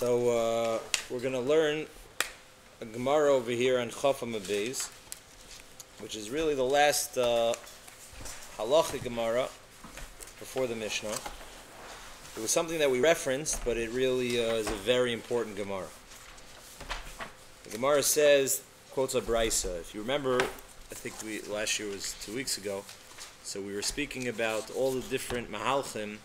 So we're going to learn a Gemara over here on Chafam Beis, which is really the last halachic Gemara before the Mishnah. It was something that we referenced, but it really is a very important Gemara. The Gemara says, quotes a Brisa. If you remember, I think last year was 2 weeks ago, so we were speaking about all the different mahalchim,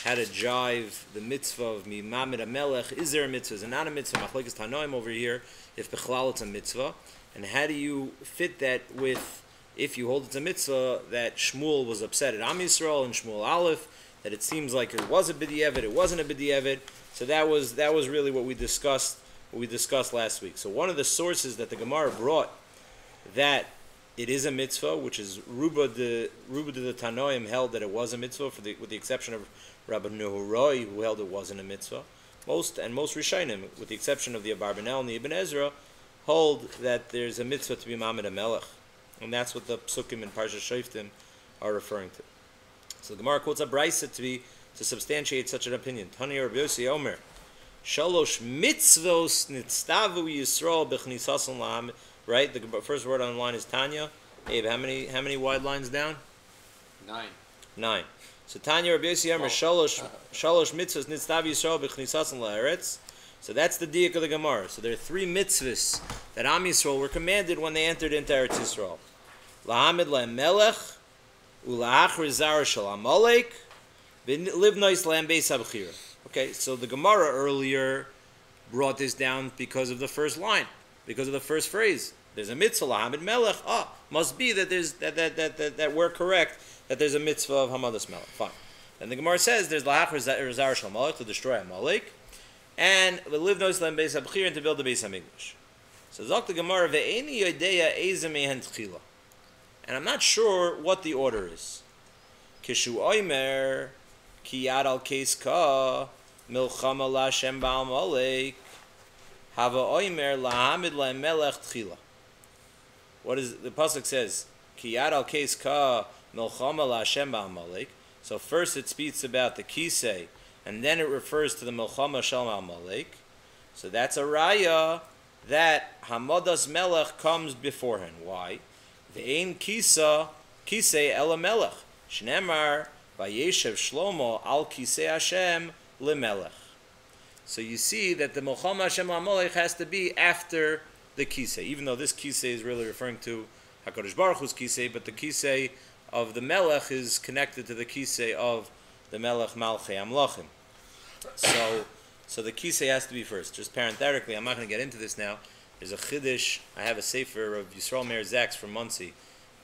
how to jive the mitzvah of Mimamid HaMelech. Is there a mitzvah? Is it not a mitzvah? Machlokes Tanoim over here, if Bechlal it's a mitzvah. And how do you fit that with, if you hold it's a mitzvah, that Shmuel was upset at Am Yisrael and Shmuel Aleph, that it seems like it was a b'di'evet, it wasn't a b'di'evet. So that was really what we discussed last week. So one of the sources that the Gemara brought that it is a mitzvah, which is Ruba de Tanoim held that it was a mitzvah, with the exception of Rabbi Nehuroi, who held it wasn't a mitzvah. Most Rishonim, with the exception of the Abarbanel and the Ibn Ezra, hold that there's a mitzvah to be Ma'amid HaMelech. And that's what the Psukim and Parsha Shoftim are referring to. So the Gemara quotes a Brisa to substantiate such an opinion. Tani Rabbi Yossi Omer, Shalosh mitzvos nitztavu Yisrael b'chnisason la'am. Right? The first word on the line is Tanya. Abe, how many wide lines down? 9. So Tanya Rabbi Yossi Omer, Shalosh mitzvos nitztavu Yisrael b'chnisason la'eretz. So that's the diak of the Gemara. So there are 3 mitzvahs that Am Yisrael were commanded when they entered into Eretz Yisrael. Lahamid la'melech, ula'achri zara shel Amalek, v'livnois la'em beis habchira. Okay, so the Gemara earlier brought this down because of the first line, because of the first phrase. There's a mitzvah, lahamid melech. Must be that there's that we're correct, that there's a mitzvah of hamadas melech. Fine. And the Gemara says there's la'achri zara shel Amalek, to destroy Amalek, and v'livnois la'em beis habchira, and to build the Beis Hamikdash. So Zok the Gemara ve'eni yodeya eze mehen tchila. And I'm not sure what the order is. Kishu oimer ki yad al keska milchama la'Hashem ba'al malek hava oimer lahamid la'melech tchila. What is the pasuk says? Ki yad al keska milchama la'Hashem ba'al malek. So first it speaks about the kisei, and then it refers to the milchama shel Amalek. So that's a raya that hamadas melech comes beforehand. Why? Ve'ein kisei ela melech. Shnemar vayeshev Shlomo al kisei Hashem lemelech. So you see that the milchama Hashem Amalek has to be after the kisei, even though this kisei is really referring to Hakadosh Baruch Hu's kisei, but the kisei of the melech is connected to the kisei of the melech Malchei Amlachim. So the kisei has to be first. Just parenthetically, I'm not going to get into this now. There's a chiddush. I have a sefer of Yisrael Meir Zaks from Muncie.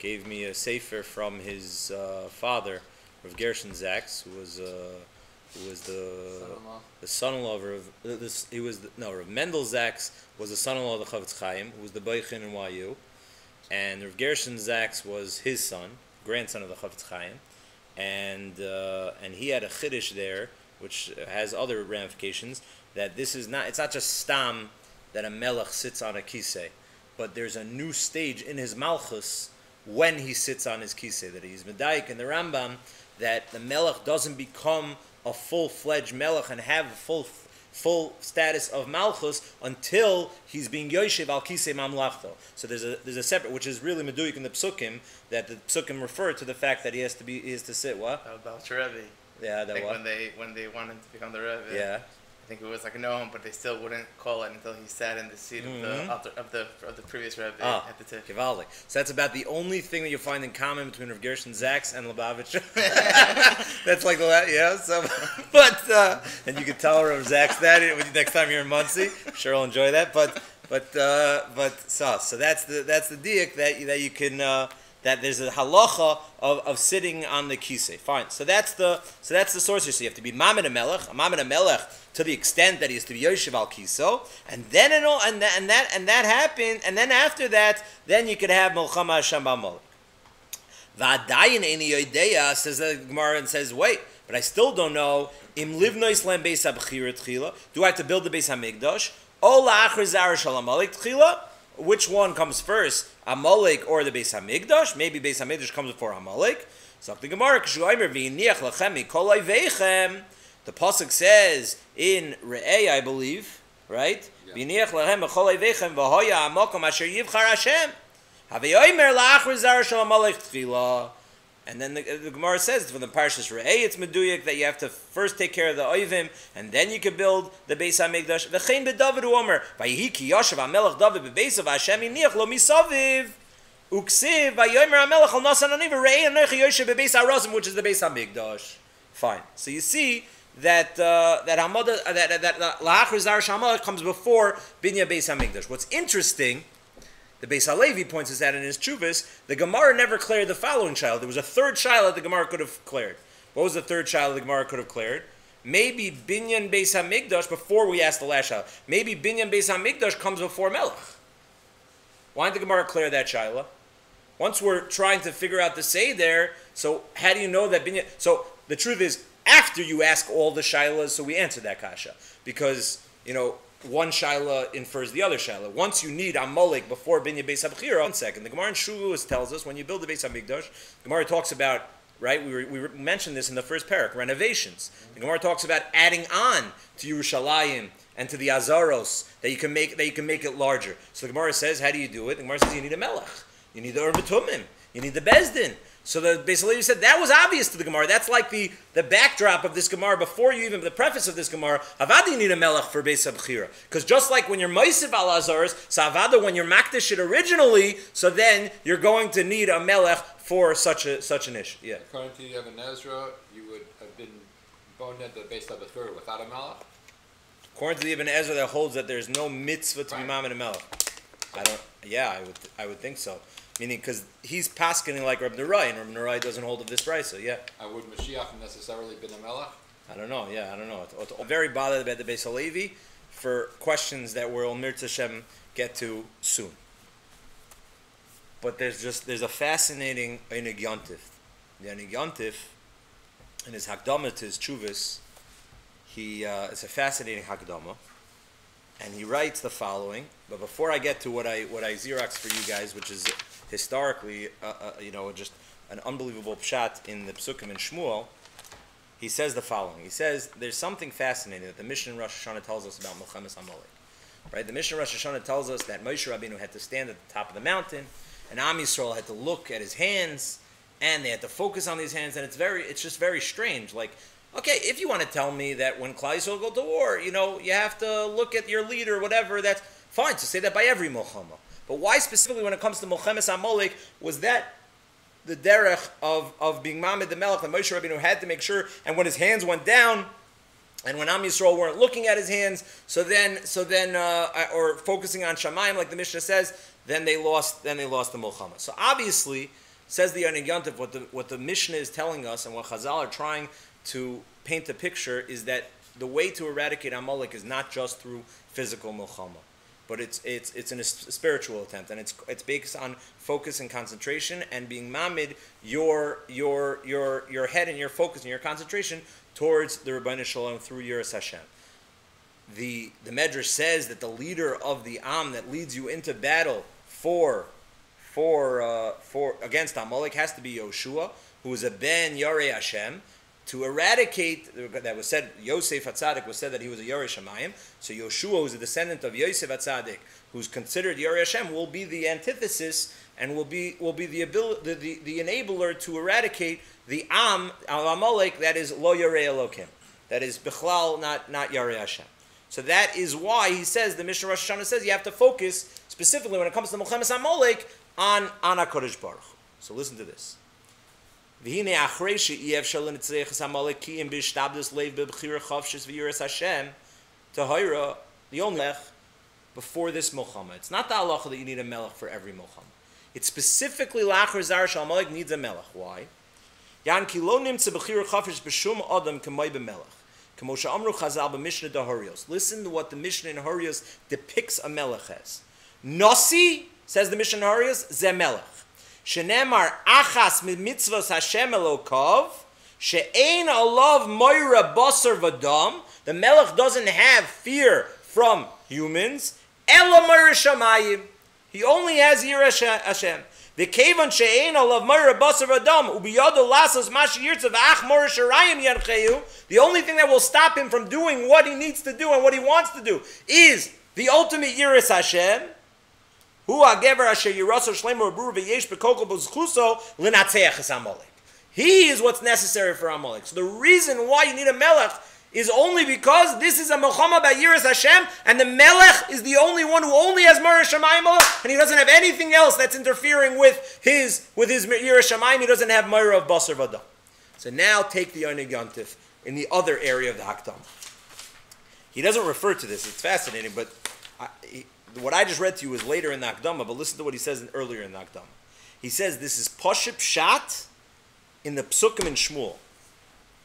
Gave me a sefer from his father, Rav Gershon Zaks, who was the son-in-law of Rav Mendel Zaks was the son-in-law of the Chavetz Chaim, who was the Beichin in YU, and Rav Gershon Zaks was his son, grandson of the Chavetz Chaim, and he had a chiddush there, which has other ramifications. That this is not. It's not just stam that a melech sits on a kisei, but there's a new stage in his malchus when he sits on his kisei, that he's medayik in the Rambam, that the melech doesn't become a full-fledged melech and have a full status of malchus until he's being yoshev al kisei mamlachto. So there's a separate, which is really meduyik in the psukim, that the psukim refer to the fact that he has to sit what? About Rebbe. Yeah, that what? When they wanted to become the Rebbe. Yeah. I think it was like a no, but they still wouldn't call it until he sat in the seat of the previous Rebbe at the tip. Givaldic. So that's about the only thing that you find in common between Rav Gershon Zaks and Lubavitch. That's like the last, yeah. So, but and you can tell Rav Zaks that next time you're in Muncie. Sure, I'll enjoy that. But so that's the diak that you can. That there's a halacha of sitting on the kisei. Fine. So that's the source here. So you have to be Ma'amid HaMelech to the extent that he has to be Yoshev al Kiso, and then that happened, and then after that, then you could have Milchama Hashem Ba'amalek. Va'adayin eini yodeya, says the Gemara, and says, wait, but I still don't know. Im livnois lem beis habchira tchila. Do I have to build the Beis Hamikdash? O la'achri zara shel Amalek tchila. Which one comes first, Amalek or the Beis Hamikdash? Maybe Beis Hamikdash comes before Amalek. So the Gemara, the pasuk says in Re'eh, I believe, right? B'niach lahem b'chol eivechem v'hoya ha'mokom asher yivchar Hashem. Haveyomer la'achar zar shel hamalek tchila. And then the Gemara says from the Parshas Re'eh, it's meduyik that you have to first take care of the oivim, and then you can build the Beis Hamikdash. V'chein b'David hu omer, v'yihi ki yoshev hamelech David b'beisav Hashem iniach lo misaviv. Uksiv v'yomer hamelech al nasan aniv re'eh anochi yoshev b'beis harazim, which is the Beis Hamikdash. Fine. So you see that that la'achar zar shel hamalek comes before binya Beis Hamikdash. What's interesting, the Beis Halevi points this out in his Chuvas, the Gemara never cleared the following child. There was a third child that the Gemara could have cleared. What was the third child the Gemara could have cleared? Maybe Binyan Beis Hamikdash, before we asked the last child, maybe Binyan Beis Hamikdash comes before Melech. Why didn't the Gemara clear that child? Once we're trying to figure out the Seder, so how do you know that Binyan... So the truth is, after you ask all the Shailas, so we answer that Kasha. Because, one Shaila infers the other Shaila. Once you need Amalek before Binya Beis Habchira, 1 second. The Gemara in Shavuos tells us when you build the Beis Hamikdash, the Gemara talks about, right, we mentioned this in the first parak, renovations. The Gemara talks about adding on to Yerushalayim and to the Azaros, that you can make it larger. So the Gemara says, how do you do it? The Gemara says you need a Melech. You need the Ur B'Tumim. You need the Bezdin. So the Beis Halevi said that was obvious to the Gemara. That's like the backdrop of this Gemara before you even the preface of this Gemara. Avada, you need a melech for Beis Habchira, because just like when you're Moisiv al Azars, so Avada, when you're Makdash it originally, so then you're going to need a melech for such an issue. Yeah. According to the Ibn Ezra, you would have been born at the Beis Habchira without a melech. According to the Ibn Ezra, that holds that there's no mitzvah to be ma'amid a melech. I would think so. Meaning, because he's paskening like Reb Nerai, and Reb Nerai doesn't hold of this brisa. Yeah. Would Mashiach necessarily been a melech? I don't know. Yeah, I don't know. I'm very bothered about the Beis Halevi for questions that we'll Mir Hashem get to soon. But there's a fascinating Einig Yontif. The Einig Yontif, in his Hakdama to his Chuvas, it's a fascinating Hakdama. And he writes the following. But before I get to what I Xerox for you guys, which is historically, just an unbelievable pshat in the Psukim and Shmuel, he says the following. He says there's something fascinating that the Mishnah in Rosh Hashanah tells us about Milchemes Amalek. Right? The Mishnah in Rosh Hashanah tells us that Moshe Rabbeinu had to stand at the top of the mountain, and Am Yisrael had to look at his hands, and they had to focus on these hands, and it's just very strange. Like, okay, if you want to tell me that when Klal Yisrael go to war, you have to look at your leader, whatever, that's fine to say that by every Milchama. But why specifically when it comes to Milchemes Amalek was that the derech of being Mamid the Melech, that Moshe Rabbeinu had to make sure, and when his hands went down, and when Am Yisrael weren't looking at his hands, so then, or focusing on Shamayim, like the Mishnah says, then they lost the Milchama. So obviously, says the Einig Yontif, what the Mishnah is telling us, and what Chazal are trying to paint a picture, is that the way to eradicate Amalek is not just through physical Milchama, but it's in a spiritual attempt, and it's based on focus and concentration, and being mamid your head and your focus and your concentration towards the Rebbeinu Shalom through Yiras Hashem. The Medrash says that the leader of the Am that leads you into battle for against Amalek has to be Yoshua, who is a ben Yarei Hashem. To eradicate, that was said, Yosef HaTzadik was said that he was a Yarei Shamayim. So Yoshua, who's a descendant of Yosef HaTzadik, who's considered Yarei Hashem, will be the antithesis and will be the enabler to eradicate the Am, Amalek, that is Lo Yarei Elokim. That is Bichlal, not Yarei Hashem. So that is why he says, the Mishnah Rosh Hashanah says, you have to focus, specifically when it comes to Milchemes Amalek, on HaKadosh Baruch Hu. So listen to this. The only before this Milchama. It's not the halacha that you need a melech for every Milchama. It's specifically lachar zar sh'amalek needs a melech. Why? Yan ki lo nimtza b'chira chafesh b'shum adam k'may b'melech. K'mo she'amru Chazal b'Mishnah d'Horios. Listen to what the Mishnah in Horios depicts a melech as. Nasi, says the Mishnah in Horios, ze melech. Shenemar achas mitzvos Hashem Elokov she'ein alav moira basar v'dam. The melech doesn't have fear from humans. Ela moira shamayim. He only has yiras Hashem. The kevan she'ein olav moira basar adam ubiyado lasas mashiyirtzav ach mora sharayim yancheyu. The only thing that will stop him from doing what he needs to do and what he wants to do is the ultimate yiras Hashem. Hu hagever asher yiraso shleimer buru v'yesh bekokol b'zchuso l'natzeach es Amalek. He is what's necessary for Amalek. So the reason why you need a melech is only because this is a Milchama by Yiras Hashem, and the Melech is the only one who only has Mara Shamayim, and he doesn't have anything else that's interfering with his Yiras Shamayim. He doesn't have Mara of Basar Vadam. So now take the Yonig Yontif in the other area of the Hakdam. He doesn't refer to this. It's fascinating, but what I just read to you was later in the Hakdama, but listen to what he says earlier in the Hakdama. He says this is Paship Shat in the Psukim and Shmuel.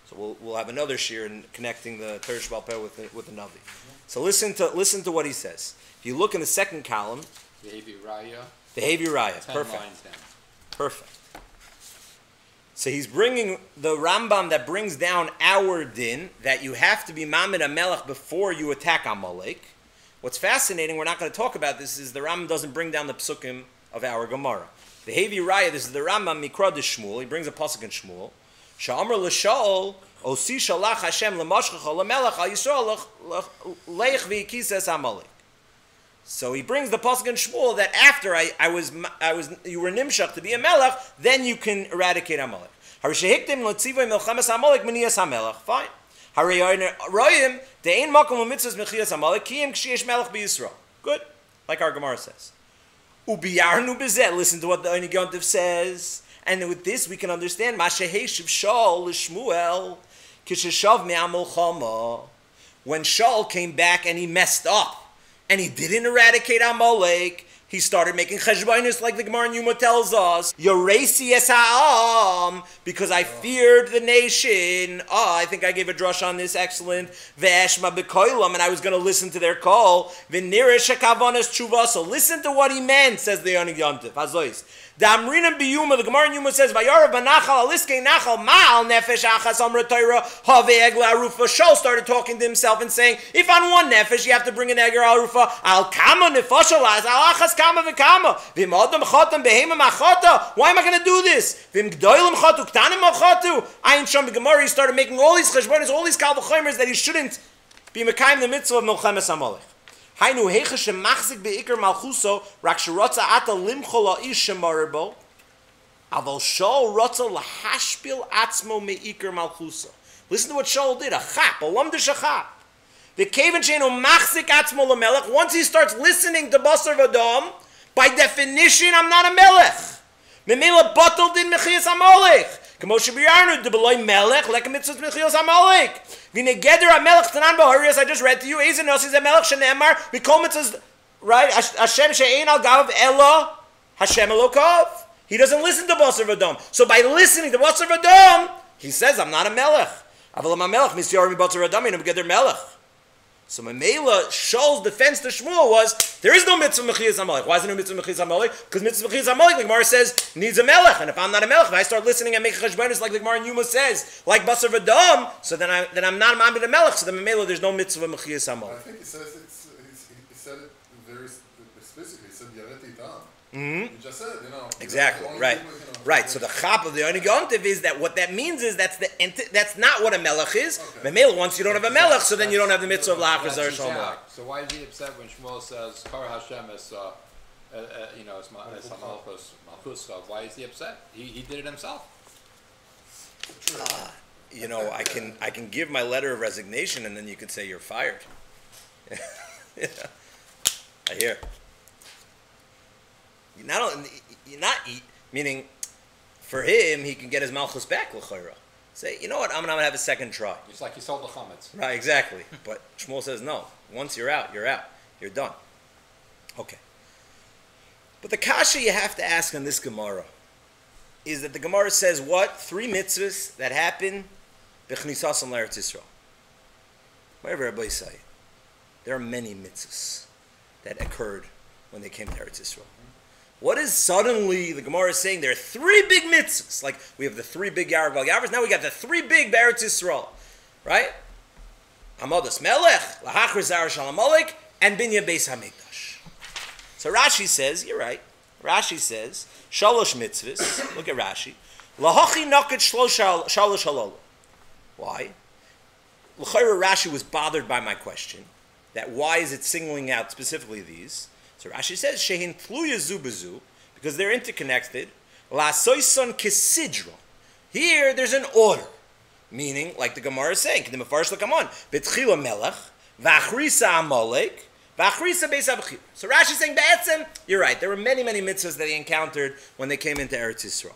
So we'll have another shir in connecting the Teresh Baal Peh with the Navi. So listen to what he says. If you look in the second column, the Hevi Raya. The Hevi Raya, 10 perfect. lines down. Perfect. So he's bringing the Rambam that brings down our din that you have to be Mamid HaMelech before you attack Amalek. What's fascinating, we're not going to talk about this, is the Rambam doesn't bring down the psukim of our Gemara. The Hevi Raya, this is the Rambam Mikra de Shmuel. He brings a pasuk in Shmuel. Sha'amr l'sha'ol, osi shalach Hashem l'mashchacha l'melech al Yisrael leich v'yikises Amalek. So he brings the pasuk in Shmuel that after you were nimshach to be a melech, then you can eradicate Amalek. Harishehiktim l'tzivay milchames Amalek miniyas hamelech. Fine. Harayim de'ein makom l'mitzvahs mechiyas Amalek kiyim kshiyesh melech b'Yisrael. Good, like our Gemara says. Ubiyarnu bezeh. Listen to what the Einig Yontif says. And with this, we can understand Masheheshiv Shaul Shmuel Kisheshav Me'amol Chama. When Shaul came back and he messed up and he didn't eradicate Amalek, he started making cheshbonos like the Gemara in Yuma tells us. Yoresi es ha'am, because I feared the nation. I think I gave a drush on this. Excellent. Ve'eshma b'koilam, and I was going to listen to their call. V'nirish ha'kavanas tshuva. So listen to what he meant, says the Yonig Yontif. Hazois. The Amrinim b'Yuma, the Gemara in Yuma says, Vayarav b'nachal aliskei nachal ma'al nefesh achas amra Torah have egla arufa. Shaul started talking to himself and saying, if on one nefesh you have to bring an egla arufa, al kama nefashal az al achas kama v'kama v'im adam chatam behema machata. Why am I going to do this? V'im gdoilim chatu ktanim machatu. Ayin sham b'Gemara, he started making all these cheshbonos, all these kal v'chomers that he shouldn't be mekayim the mitzvah of milchemes Amalek. Hainu heicha shemachzik beikar malchuso rak sherotza ata limchol ha'ish shemarbo aval Shaul rotza lahashpil atzmo meikar malchuso. Listen to what Shaul did. A chap, a lamdish a chap. The kaven sheinu machzik atzmo lemelech. Once he starts listening to basar v'adam, by definition, I'm not a melech. Memela batal din mechiyas Amalek. K'moshe b'yarnu debeloy melech lekem mitzvot mechiyas Amalek. V'negeder HaMelech tanan b'harias, I just read to you. Ezen nosis HaMelech shene'emar v'kol mitzvahs, right? Hashem she'ein al gav ela Hashem elokav. He doesn't listen to basar v'adam. So by listening to basar v'adam, he says, I'm not a melech. Aval am a melech misyar mi basar v'adam yinu b'geder melech. So Mamela, Shaul's defense to Shmuel was, there is no mitzvah mechiyas Amalek. Why is there no mitzvah mechiyas Amalek? Because mitzvah mechiyas Amalek, the Gemara says, needs a melech. And if I'm not a melech, if I start listening and making cheshbonos like the Gemara in Yuma says, like basar v'adam, so then I'm not a melech. So then Mamela, there's no mitzvah mechiyas Amalek. I think he says he said it very specifically. He said yareti tam. Mm-hmm. He just said, Exactly, right. People, right, so the chap of the Yonig Yontif is that what that means is that's not what a melech is. Memela, once you don't have a melech, so then you don't have the mitzvah of la'achar zar shalom. So why is he upset when Shmuel says Kar Hashem es malchus? Why is he upset? He did it himself. I can give my letter of resignation, and then you could say you're fired. I hear. Meaning, for him, he can get his malchus back, l'chayra. Say, you know what, I'm going to have a second try. It's like you sold the chametz. Right, exactly. But Shmuel says, no. Once you're out. You're done. Okay. But the kasha you have to ask on this Gemara is that the Gemara says what? 3 mitzvahs that happen b'chnisasam l'Eretz Yisrael. Whatever everybody say. There are many mitzvahs that occurred when they came to Eretz Yisrael. What is suddenly the Gemara is saying? There are 3 big mitzvahs. Like we have the 3 big Yarag Val Yavers. Now we got the 3 big Eretz Yisrael, right? Hamadas Melech, Lahachar Zar Shalom Amalek, and Binya Beis Hamikdash. So Rashi says, you're right. Rashi says, Shalosh mitzvahs, look at Rashi, Lahachi naket shalosh halol. Why? L'chayra Rashi was bothered by my question, that why is it singling out specifically these? So Rashi says, Shehin tluya zu b'zu, because they're interconnected, La'soison kisidra. Here, there's an order. Meaning, like the Gemara is saying, K'dim come on, B'tchila melech, V'achrisa amalek, V'achrisa beis Hamikdash. So Rashi is saying, Ba'etzem, you're right, there were many, many mitzvahs that he encountered when they came into Eretz Yisrael.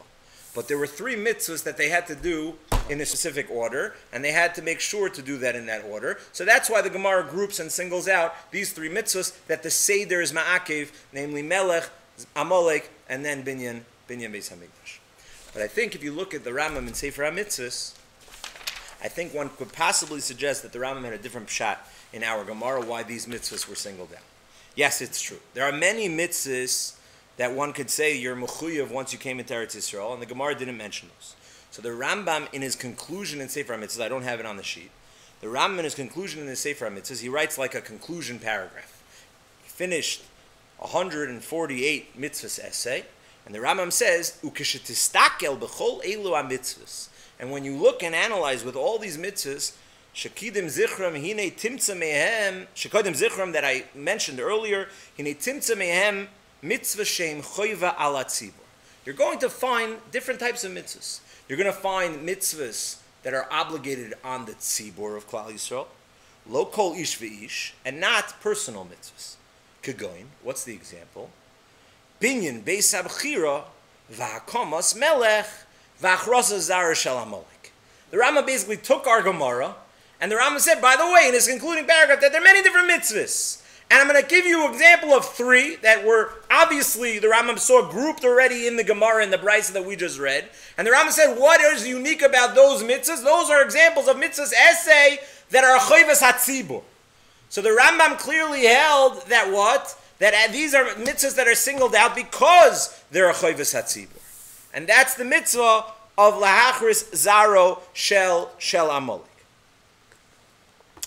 But there were 3 mitzvahs that they had to do in a specific order, and they had to make sure to do that in that order. So that's why the Gemara groups and singles out these 3 mitzvahs that the Seder is ma'akev, namely Melech, Amalek, and then Binyan Beis Hamikdash. But I think if you look at the Rambam in Sefer HaMitzvahs, I think one could possibly suggest that the Rambam had a different pshat in our Gemara why these mitzvahs were singled out. Yes, it's true. There are many mitzvahs that one could say you're mechuyev once you came into Eretz Yisrael, and the Gemara didn't mention those. So the Rambam, in his conclusion in Sefer HaMitzvahs, I don't have it on the sheet, the Rambam in his conclusion in the Sefer HaMitzvahs, he writes like a conclusion paragraph. He finished 148 mitzvahs essay, and the Rambam says, Ukeshetistakel b'chol elu ha-mitzvahs. And when you look and analyze with all these mitzvahs, Shekidim Zichram, Hine Timtza Mehem, Shekidim Zichram that I mentioned earlier, Hine Timtza Mehem, Mitzvah Shem Choiva Ala Tzibur. You're going to find different types of mitzvahs. You're going to find mitzvahs that are obligated on the tzibur of Klal Yisrael, lo kol ish v'ish, and not personal mitzvahs. Kegoin, what's the example? Binyan beis habchira v'hakomas melech v'achrasa zara shel amalek. The Rambam basically took our Gemara, and the Rambam said, by the way, in his concluding paragraph, that there are many different mitzvahs. And I'm going to give you an example of 3 that were obviously the Rambam saw grouped already in the Gemara and the Brisa that we just read. And the Rambam said, what is unique about those mitzvahs? Those are examples of mitzvahs essay that are choivas hatzibur. So the Rambam clearly held that what? That these are mitzvahs that are singled out because they're a choivas hatzibur. And that's the mitzvah of lahachris zaro shel amalek.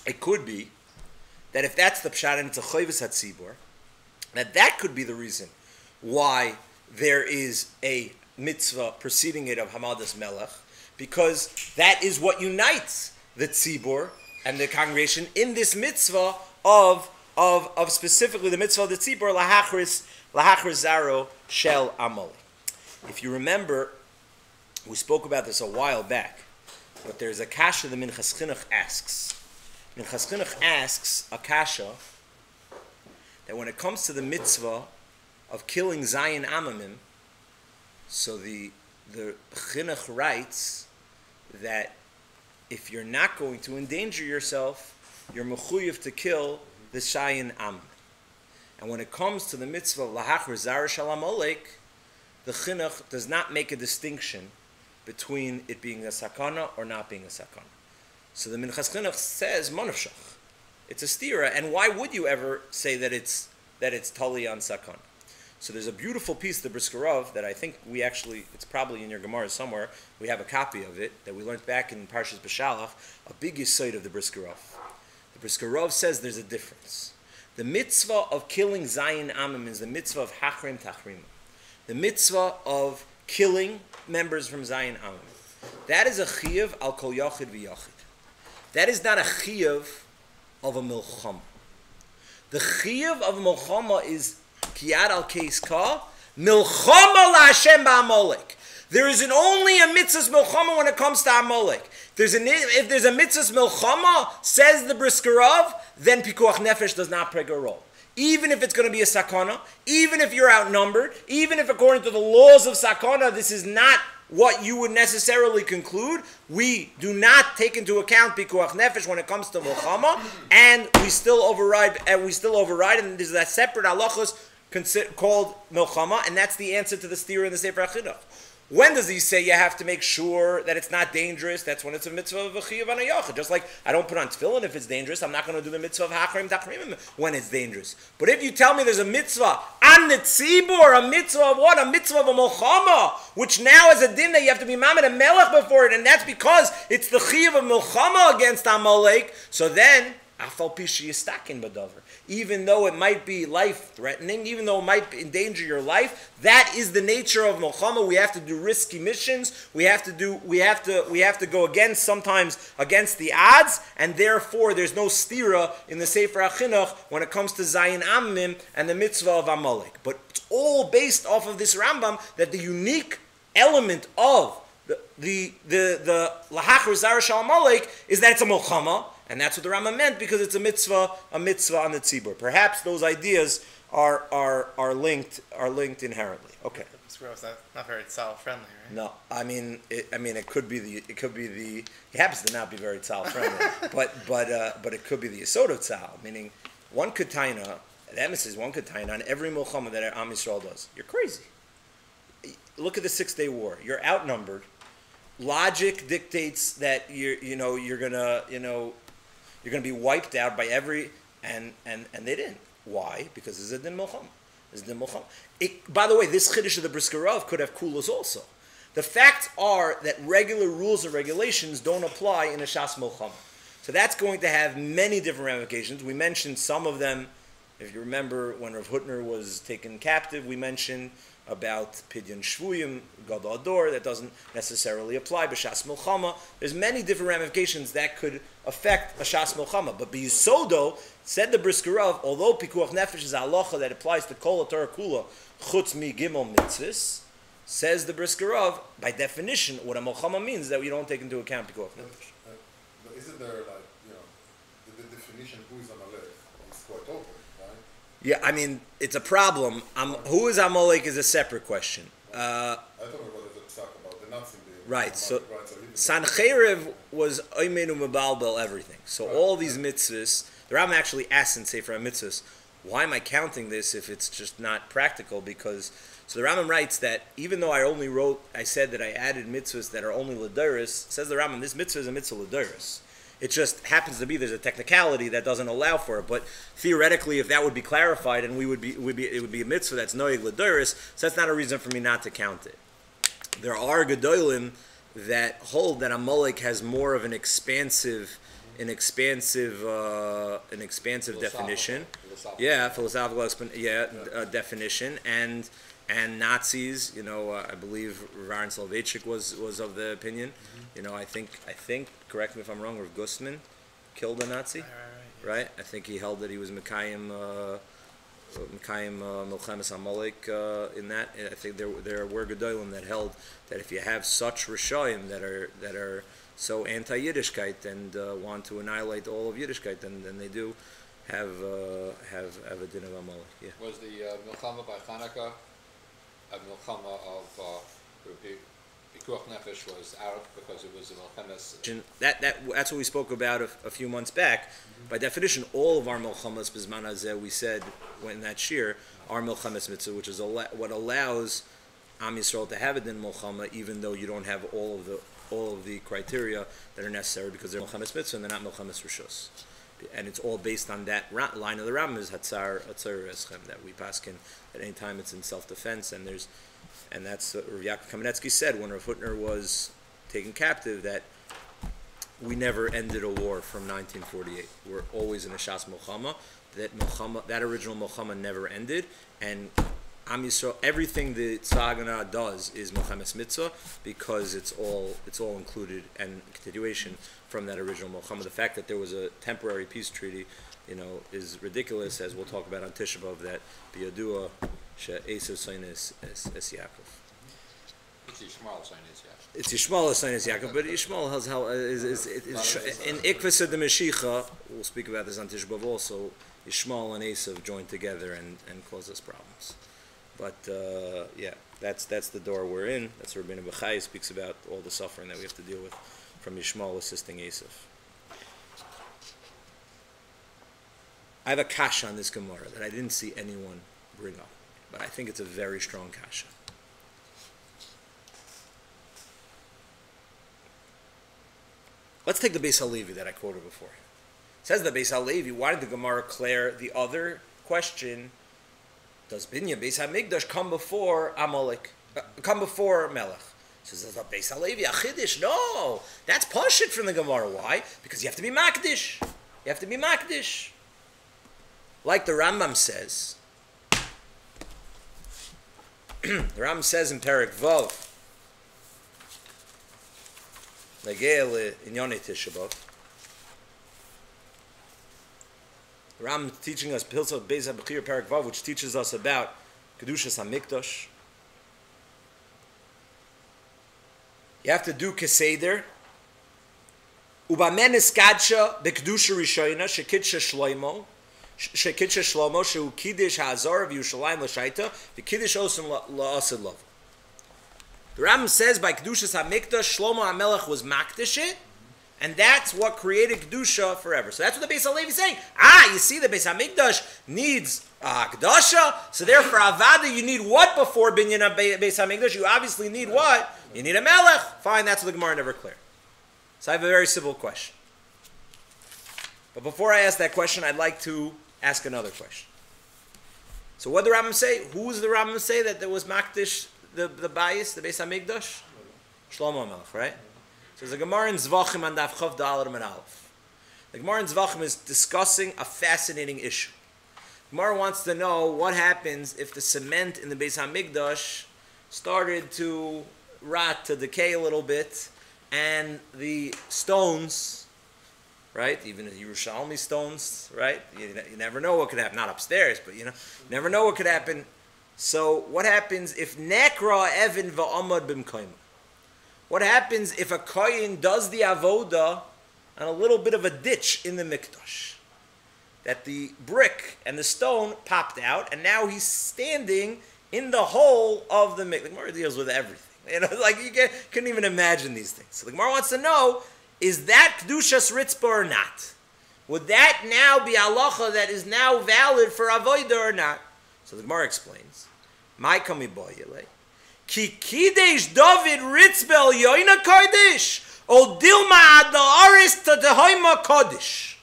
It could be that if that's the pshat and it's a choivas hatzibur, that could be the reason why there is a mitzvah preceding it of hamadas melech, because that is what unites the tzibur and the congregation in this mitzvah of specifically the mitzvah of the tzibur lahachris zaro shel amalek. If you remember, we spoke about this a while back, but there's a kasha the Minchas Chinuch asks. Minchas Chinuch asks a kasha that when it comes to the mitzvah of killing Zayin Amamim, so the Chinuch writes that if you're not going to endanger yourself, you're mechuyev to kill the Zayin Amamim. And when it comes to the mitzvah of lahachar zara shel amalek, the Chinuch does not make a distinction between it being a sakana or not being a sakana. So the Minchas Chinuch says, Monavshach. It's a stira, and why would you ever say that it's tali on sakana? So there's a beautiful piece, the Brisker Rav, that I think it's probably in your Gemara somewhere. We have a copy of it that we learned back in Parshas B'Shalach, a big yesod of the Brisker Rav. The Brisker Rav says there's a difference. The mitzvah of killing Zayin Amim is the mitzvah of Hachrim Tachrim. The mitzvah of killing members from Zayin Amim. That is a chiyuv al kol yachid v'yachid. That is not a chiyuv of a milchama. The chiyuv of a milchama is kiyad al keis ka, milchama la Hashem ba'amalek. There is only a mitzvah's milchama when it comes to Amalek. If there's a mitzvah's milchama, says the Brisker Rav, then pikuach nefesh does not play a role. Even if it's going to be a sakana, even if you're outnumbered, even if according to the laws of sakana, this is not what you would necessarily conclude, we do not take into account pikuach nefesh when it comes to milchama, and we still override, and there's that separate halachos called milchama, and that's the answer to the stira in the Sefer HaChinuch. When does he say you have to make sure that it's not dangerous? That's when it's a mitzvah of a chiyuv and a yachid. Just like I don't put on tefillin if it's dangerous, I'm not going to do the mitzvah of hachrim tachrimim when it's dangerous. But if you tell me there's a mitzvah on the tzibur, a mitzvah of what? A mitzvah of a milchama, which now is a din that you have to be mamad and melech before it, and that's because it's the chiyuv of milchama against Amalek. So then Even though it might be life-threatening, even though it might endanger your life, that is the nature of milchama. We have to do risky missions. We have to go sometimes against the odds, and therefore there's no stira in the Sefer HaChinuch when it comes to Zayin Amim and the mitzvah of Amalek. But it's all based off of this Rambam that the unique element of the lahachar zara shal Amalek is that it's a milchama. And that's what the Rambam meant, because it's a mitzvah on the tzibur. Perhaps those ideas are linked inherently. Okay. It's not very tzal friendly, right? No, it could be the. It happens to not be very tzal friendly, but it could be the yesod of tzal. Meaning, one kataina. The emphasis is one kataina on every milchama that Am Yisrael does. You're crazy. Look at the 6-day war. You're outnumbered. Logic dictates that you're gonna be wiped out by every and they didn't. Why? Because it's a din milchama. By the way, this chiddush of the Brisker Rav could have kulas also. The facts are that regular rules and regulations don't apply in a shas milchama. So that's going to have many different ramifications. We mentioned some of them. If you remember, when Rav Hutner was taken captive, we mentioned about Pidyon Shvuyim, Gadol Ador, that doesn't necessarily apply, but Shas Milchama. There's many different ramifications that could affect a Shas Milchama. But B'Yisodo, said the Brisker Rav, although Pikuach Nefesh is a halacha that applies to Kol Torah Kula, Chutz Mi Gimel Mitzvahs, says the Brisker Rav, by definition, what a Milchama means is that we don't take into account Pikuach Nefesh. But isn't there, the definition who is Amalek is quite open, right? Yeah, it's a problem. Who is Amalek is a separate question. I don't know what is the talk about the Nazi being Right, Amalek, so Sancheiriv was Oimenu Mebalbel everything. So all these mitzvahs, the Rambam actually asks in Sefer HaMitzvahs, why am I counting this if it's just not practical? So the Rambam writes that even though I said that I added mitzvahs that are only L'Doros, says the Rambam, this mitzvah is a mitzvah L'Doros. It just happens to be there's a technicality that doesn't allow for it. But theoretically, if that would be clarified and it would be a mitzvah that's noyeg l'doros, so that's not a reason for me not to count it. There are gedolim that hold that Amalek has more of an expansive definition. Philosophical definition, and Nazis. I believe Rav Soloveitchik was of the opinion. I think. Correct me if I'm wrong. Rav Gustman killed a Nazi, right? I think he held that he was Mekayim Milchemes Amalek in that. I think there were Gedolim that held that if you have such Rishayim that are so anti-Yiddishkeit and want to annihilate all of Yiddishkeit, then they do have a din of Amalek. Yeah. Was the Milchama by Chanukah a Milchama of Pikuach Nefesh was out because it was a Milchemes? That's what we spoke about a few months back. Mm-hmm. By definition, all of our Milchamas Bizman Hazeh, we said in that shir, are Milchemes Mitzvah, which is what allows Am Yisrael to have a din Milchama, even though you don't have all of the criteria that are necessary, because they're Milchemes Mitzvah and they're not Milchemes Rishus. And it's all based on that line of the Rambam is Hatzar Eschem, that we paskin at any time it's in self-defense, and that's what Rav Yaakov Kamenetsky said when Rav Hutner was taken captive, that we never ended a war from 1948. We're always in a Shas Milchama. That original Milchama never ended, and Am Yisrael, everything the Tzagana does is Milchemes Mitzvah, because it's all included and continuation from that original Milchama. The fact that there was a temporary peace treaty, is ridiculous, as we'll talk about on Tisha BaAv, that B'Yadua she'Esav Soines es Yaakov. It's Yishmael Soines Yaakov. It's Yishmael Soines Yaakov, but Yishmael is in Ikvasa de Meshicha. We'll speak about this on Tisha BaAv also. Yishmael and Esav joined together and cause us problems. But that's the door we're in. That's where Rabbeinu Bechai speaks about all the suffering that we have to deal with from Yishmael assisting Esav. I have a kasha on this Gemara that I didn't see anyone bring up, but I think it's a very strong kasha. Let's take the Beis Halevi that I quoted before. It says the Beis Halevi, why did the Gemara clear the other question? Does Binya Beis Hamikdash come before Amalek? Come before Melech? Says the Beis Halevi, Achidish. No, that's Pashit from the Gemara. Why? Because you have to be Makdish. You have to be makdish. Like the Rambam says. The Rambam says in Perek Vav, Nagel in Yonei Tisha BaAv. The Rambam is teaching us Pilsot Beis Hamikdash Perek Vav, which teaches us about Kedushas HaMikdash. You have to do Keseder. Ubamen iskadsha bekedusha rishayna shekitsha shloimo shehu kiddush ha'azor of Yerushalayim l'shaita v'kiddush osim la'asid love. The Rambam says by kedushas hamikdash Shlomo HaMelech was makdish it, and that's what created kedusha forever. So that's what the Beis Halevi is saying. You see, the Beis Hamikdash needs kedusha, so therefore avada you need what before binyan Beis Hamikdash? You obviously need what? You need a melech. Fine, that's what the Gemara never cleared. So I have a very simple question. But before I ask that question, I'd like to ask another question. So what did the Rambam say? Who does the Rambam say that there was Makdish, the Bayis, the Beis Hamikdash? Shlomo HaMelech, right? So the Gemara in Zvachim and Daf Chav Da'al and Aleph. The Gemara in Zvachim is discussing a fascinating issue. The Gemara wants to know what happens if the cement in the Beis Hamikdash started to rot, to decay a little bit, and the stones, right, even the Yerushalmi stones, right, you never know what could happen, not upstairs, but you never know what could happen. So what happens if nekra evin va'amad b'mkoyim? What happens if a kohen does the avoda on a little bit of a ditch in the mikdash? That the brick and the stone popped out, and now he's standing in the hole of the mikdash. The Gemara deals with everything. Like you couldn't even imagine these things. So the Gemara wants to know, is that Kedushas Ritzpah or not? Would that now be halacha that is now valid for avodah or not? So the Gemara explains, "My kami boyele, ki kidesh David Ritzbel yoina kodesh, o dilma ad aris to dehoima kodesh."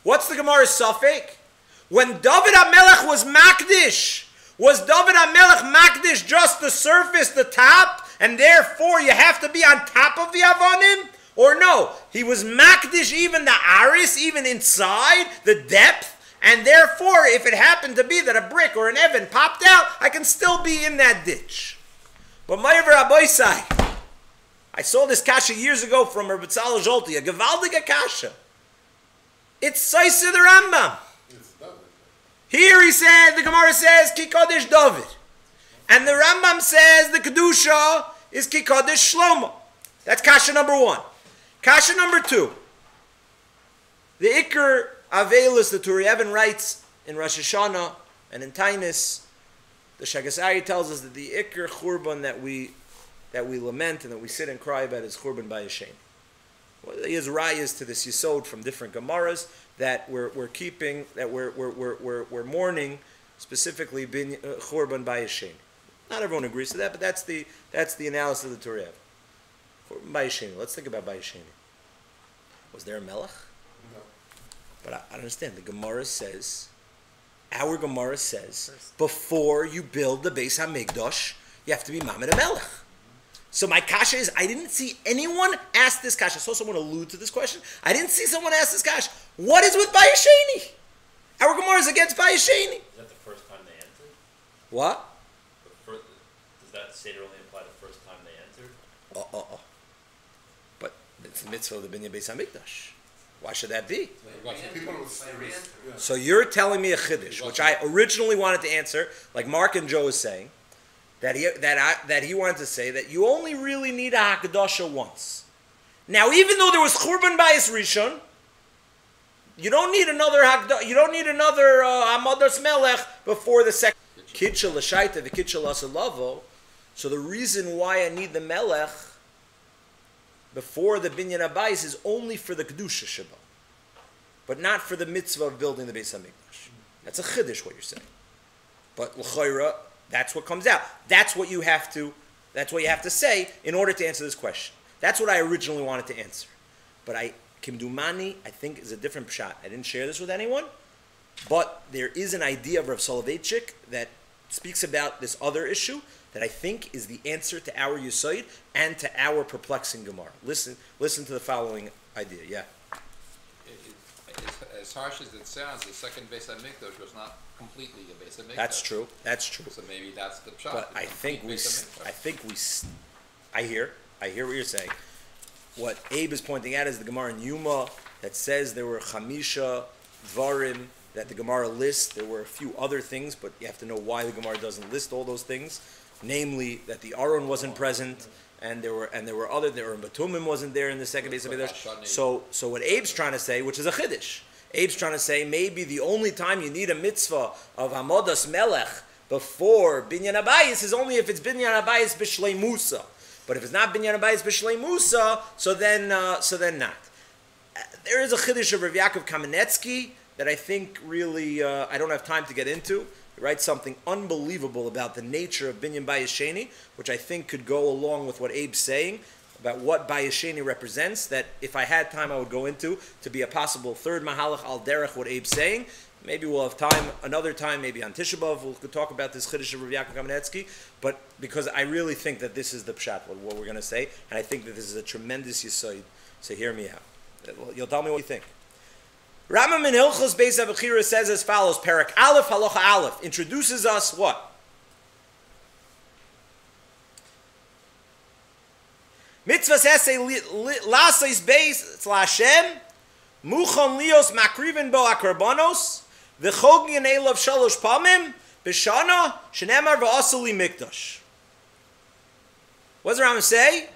What's the Gemara's suffix? When David HaMelech was makdish, was David HaMelech makdish just the surface, the top, and therefore you have to be on top of the avonim? Or no, he was makdish even the aris, even inside, the depth, and therefore if it happened to be that a brick or an evan popped out, I can still be in that ditch. But Ma'aver Aboisai, I saw this kasha years ago from Rabbi Tzal Zolti, a Gevaldige kasha. It's Saisa the Rambam. Here he said, the Gemara says, Ki Kodesh David. And the Rambam says the Kedusha is Ki Kodesh Shlomo. That's kasha number one. Kasha number two. The Iker Avelis, the Turi Even writes in Rosh Hashanah and in Tainus, the Shagasari tells us that the Iker Churban that we lament and that we sit and cry about is Churban Bayashem. Well, he has rayas to this Yisod from different Gemaras that we're keeping, that we're mourning specifically Churban Bayashem. Not everyone agrees to that, but that's the analysis of the Torah. Churban Bayashem. Let's think about Bayashem. Was there a Melech? No. But I don't understand. The Gemara says, our Gemara says, before you build the Beis Hamikdash, you have to be Mamed Melech. So my kasha is, I didn't see anyone ask this kasha. I saw someone allude to this question. I didn't see someone ask this kasha. What is with Bayasheni? Our Gemara is against Bayasheni. Is that the first time they entered? What? Does that Seder only apply the first time they entered? But it's the mitzvah of the Binyan Beis Hamikdash. Why should that be? So you're telling me a chiddush, which I originally wanted to answer, like Mark and Joe is saying, that he wanted to say that you only really need a Hakadasha once. Now, even though there was Churban Bayis Rishon, you don't need another Hamadas Melech before the second. Kitcha L'Shaita v'Kitcha L'Asalavo. So the reason why I need the Melech before the Binyan Abayis is only for the Kedusha Shabbat, but not for the mitzvah of building the Beis Hamikdash. That's a chiddush what you're saying. But l'chayra, that's what comes out. That's what you have to say in order to answer this question. That's what I originally wanted to answer. But Kimdumani, I think, is a different pshat. I didn't share this with anyone, but there is an idea of Rav Soloveitchik that speaks about this other issue that I think is the answer to our Yesod and to our perplexing Gemara. Listen to the following idea. Yeah. as harsh as it sounds, the second Beis Hamikdash was not completely a Beis Hamikdash. That's true. That's true. So maybe that's the pshat. But I think I hear what you're saying. What Abe is pointing out is the Gemara in Yuma that says there were chamisha dvarim that the Gemara lists. There were a few other things, but you have to know why the Gemara doesn't list all those things. Namely, that the Aron wasn't present, and there were Batumim wasn't there in the second Beis Hamikdash. So what Abe's trying to say, which is a chiddush, Abe's trying to say maybe the only time you need a mitzvah of Hamodas Melech before Binyan Abayis is only if it's Binyan Abayis B'Shlei Musa. But if it's not Binyan Abayis B'Shlei Musa, so then not. There is a chiddush of Rav Yaakov Kamenetsky that I think really I don't have time to get into. He writes something unbelievable about the nature of Binyan Bayis Sheni, which I think could go along with what Abe's saying about what Bayis Sheni represents, that if I had time I would go into to be a possible third Mahalach al Derech, what Abe's saying. Maybe we'll have time, another time, maybe on Tisha BaAv, we'll talk about this chiddush of Rav Yaakov Kamenetsky, but because I really think that this is the pshat, what we're going to say, and I think that this is a tremendous yesod, so hear me out. You'll tell me what you think. Rambam in Hilchos Beis HaBechira says as follows, Perek Aleph Halacha Aleph, introduces us what? Mitzvahs Esei Lasais Beis, it's LaHashem, Muchon Lios Makriven Bo Akarbanos, V'chogin Elav Shalosh Pamim, B'shana, Shenemar V'asuli Mikdash. What does the Rambam say?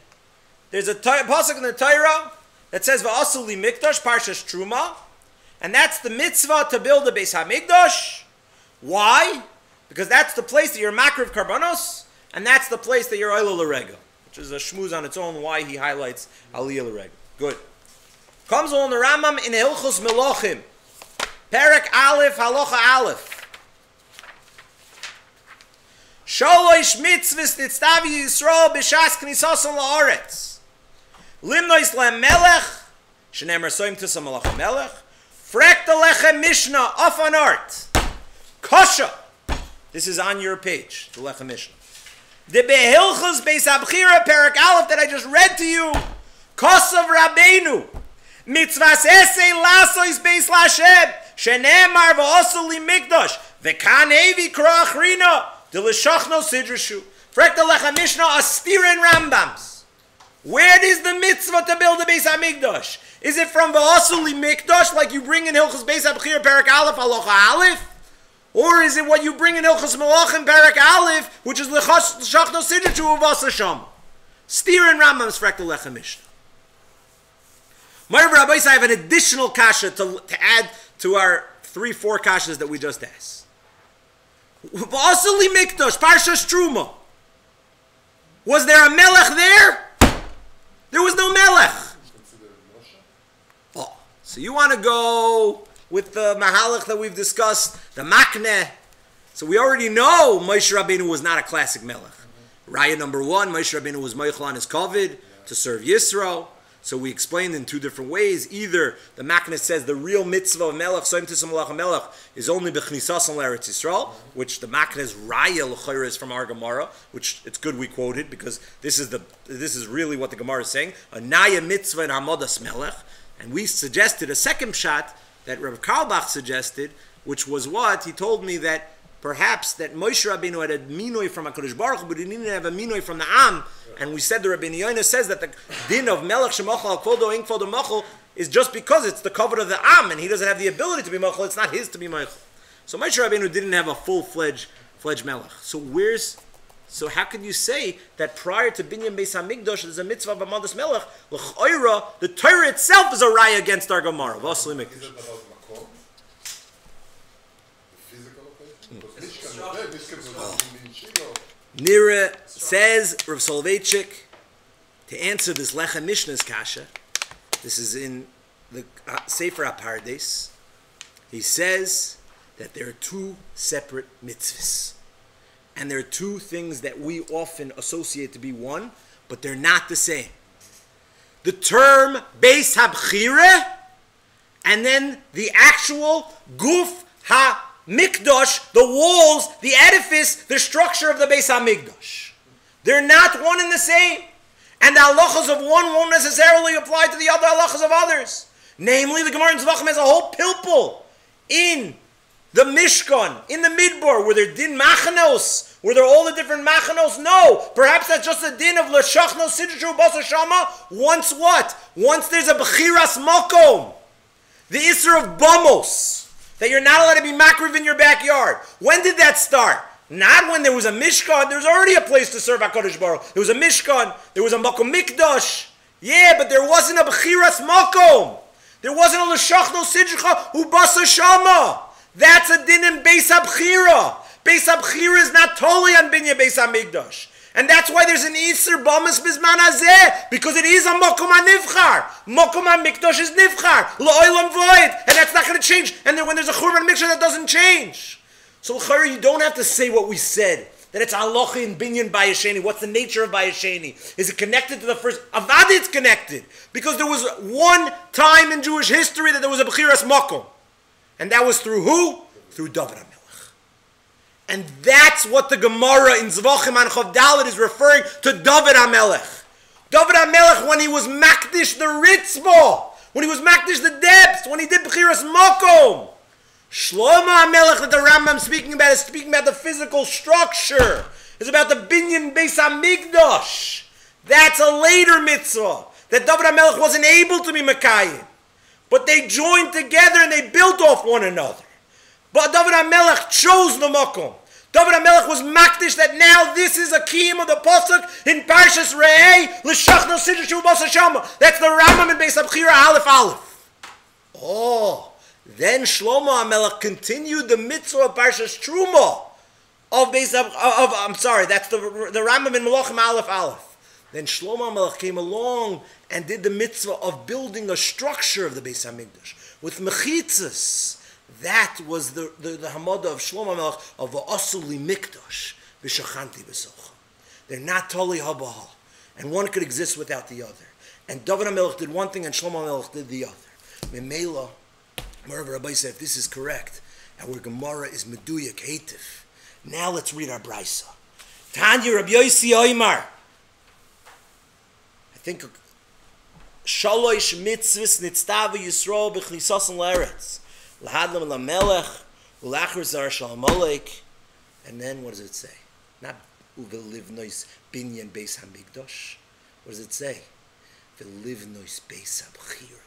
There's a pasuk in the Torah that says V'asuli Mikdash, Parshas Truma, and that's the mitzvah to build a Beis Hamikdash. Why? Because that's the place that you're Makriv Karbanos, and that's the place that you're Oila L'Rega, which is a shmuz on its own why he highlights Aliyah L'Rega. Good. Comes on the Rambam in Hilchos Melochim. Perek Aleph Halacha Aleph. Sholosh mitzvahs titztavi Yisrael b'shas knisason la'aretz. Limnois le'em melech, shenemar soim tisam malach melech. Frek the lechem Mishnah off on art. Kasha. This is on your page, the lechem Mishnah. The Behilchos Beis Hamikdash Perek Aleph that I just read to you. Kosav Rabbeinu. Mitzvahs esei lasois Beis LaHashem. Shenemar v'osuli Mikdash. V'kan evi kro achrina. Delishachno sidrashu. Frek the lechem Mishnah astirin Rambams. Where is the mitzvah to build the Beis Hamikdash? Is it from V'asuli Mikdash, like you bring in Hilchos Beis Hamikdash Perek Aleph Halacha Aleph? Or is it what you bring in Hilchos Melachim Perek Aleph, which is L'shachno Sidrashu Uvas Hashem? Steer and Rambam's Frek the lechem Mishnah. Ma'ariv Rabbeis, I have an additional kasha to add to our 3-4 kashas that we just asked. V'asuli Mikdash, Parshas Truma. Was there a melech there? There was no melech. Oh, so you want to go with the mahalach that we've discussed, the makneh. So we already know Moshe Rabbeinu was not a classic melech. Raya number 1, Moshe Rabbeinu was meichel on his kovid to serve Yisro. So we explained in 2 different ways. Either the makneh says the real mitzvah of melech, soim tisam malach melech, is only b'chnisason l'Eretz Yisrael, which the makneh's raya l'chayra is from our Gemara, which it's good we quoted because this is really what the Gemara is saying. A naya mitzvah in Hamodas Melech, and we suggested a second shot that Rav Karlbach suggested, which was what he told me that perhaps that Moshe Rabbeinu had a minoi from HaKadosh Baruch Hu, but he didn't have a minoi from the Am. And we said the Rabbeinu Yoina says that the din of Melech Shemachal Al Kvodo Ein Kvodo Machal is just because it's the cover of the Am, and he doesn't have the ability to be Machal. It's not his to be Machal. So Moshe Rabbeinu didn't have a full-fledged Melech. So how can you say that prior to Binyan Beis Hamikdash there's a mitzvah of Amadas Melech? L'chayra, the Torah itself is a raya against our Gemara. Vasli Mikdash. Is it about makom? The physical location? Nira says, Rav Soloveitchik, to answer this Lechem Mishnah's kasha, this is in the Sefer HaPardes, he says that there are 2 separate mitzvahs. And there are 2 things that we often associate to be one, but they're not the same. The term Beis HaBechira, and then the actual Guf HaMikdash, the walls, the edifice, the structure of the Beis HaMikdash. They're not one and the same. And the halachas of one won't necessarily apply to the other halachas of others. Namely, the Gemara in Zvachim has a whole pilpul in the Mishkan, in the Midbar. Were there din machanos? Were there all the different machanos? No. Perhaps that's just a din of l'shachno sidru basa shama. Once what? Once there's a bechiras makom. The Isser of Bamos. That you're not allowed to be makriv in your backyard. When did that start? Not when there was a Mishkan. There was already a place to serve HaKadosh Baruch. There was a Mishkan. There was a Makom Mikdash. Yeah, but there wasn't a Bechiras Makom. There wasn't a L'shachno Sidrucha Ubasa Shama. That's a din in Beis HaBchira. Beis HaBchira is not totally on Binya Beis HaMikdash. And that's why there's an Isser Bamas Bizman Hazeh. Because it is a Makom HaNivchar. Makom HaMikdash is Nivchar. La'olam Void. And that's not going to change. And then when there's a Churban Mikdash, that doesn't change. So l'chayr, you don't have to say what we said. That it's halacha in binyan bayasheni. What's the nature of bayasheni? Is it connected to the first? Avad, it's connected. Because there was one time in Jewish history that there was a Bechiras Makom. And that was through who? Through David HaMelech. And that's what the Gemara in Zvachim and Chav Dalet is referring to David HaMelech. David HaMelech, when he was makdish the Ritzvah, when he was makdish the depths, when he did Bechiras Makom, Shlomo HaMelech that the Rambam is speaking about the physical structure. It's about the binyan Beis Hamikdash. That's a later mitzvah that David HaMelech wasn't able to be Mekayim. But they joined together and they built off one another. But David HaMelech chose the Makom. David HaMelech was makdish that now this is a kiyum of the pasuk in Parshas Re'eh l'shachno siddur shu b'asa shama. That's the Rambam in Beis Hamikdash Aleph Aleph. Oh. Then Shlomo HaMelech continued the mitzvah of Parshas Truma that's the Rambam in Melachim Aleph Aleph. Then Shlomo HaMelech came along and did the mitzvah of building a structure of the Beis Hamikdash with mechitzas. That was the Hamada of Shlomo HaMelech of V'asuli Mikdash V'shachanti B'socha. They're not totally habaha, and one could exist without the other. And David HaMelech did one thing and Shlomo HaMelech did the other. Memela, wherever Rabbi said, if this is correct, our Gemara is Meduyak Heitif. Now let's read our Brisa. Tanya Rabbi Yossi Oymar. I think Shalosh mitzvahs nitztavu Yisrael b'chnisasan l'eretz l'hadlam l'melech u'lachar zar shalmalek. And then what does it say? Not uvelivnois binyan Beis Hamikdash. What does it say? Velivnois Beis Hamikdash.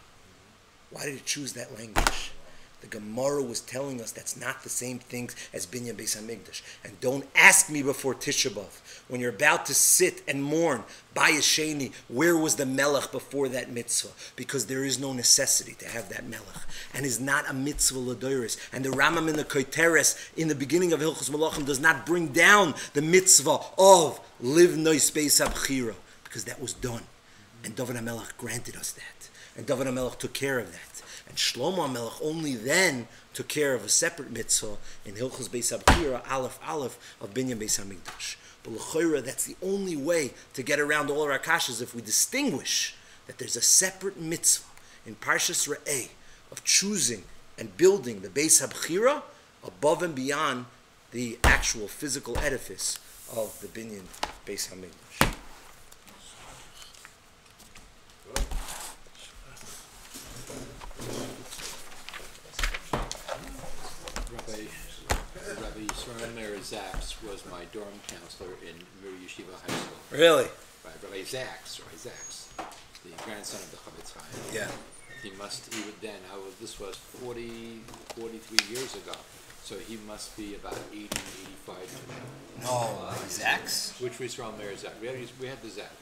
Why did it choose that language? The Gemara was telling us that's not the same thing as Binyan Beis Hamikdash. And don't ask me before Tisha BaAv, when you're about to sit and mourn, Bayasheni, where was the Melech before that mitzvah? Because there is no necessity to have that Melech. And is not a mitzvah l'doiris. And the Rambam in the Koiteres, in the beginning of Hilchos Malachim, does not bring down the mitzvah of Liv Nois Beis Hamikdash, because that was done. And David HaMelech granted us that. And David HaMelech took care of that. And Shlomo HaMelech only then took care of a separate mitzvah in Hilchos Beis Hamikdash, Aleph Aleph of Binyan Beis Hamikdash. But l'choira, that's the only way to get around all our kashas if we distinguish that there's a separate mitzvah in Parshas Re'eh of choosing and building the Beis Hamikdash above and beyond the actual physical edifice of the Binyan Beis Hamikdash. Rabbi Yisrael Meir Zaks was my dorm counselor in Mir Yeshiva High School. Really? Rabbi Zaks, the grandson of the Chavetz Chaim. Yeah. This was 43 years ago. So he must be about 80, 85. No, Zaks? Which Yisrael Meir Zaks? We had the Zaks.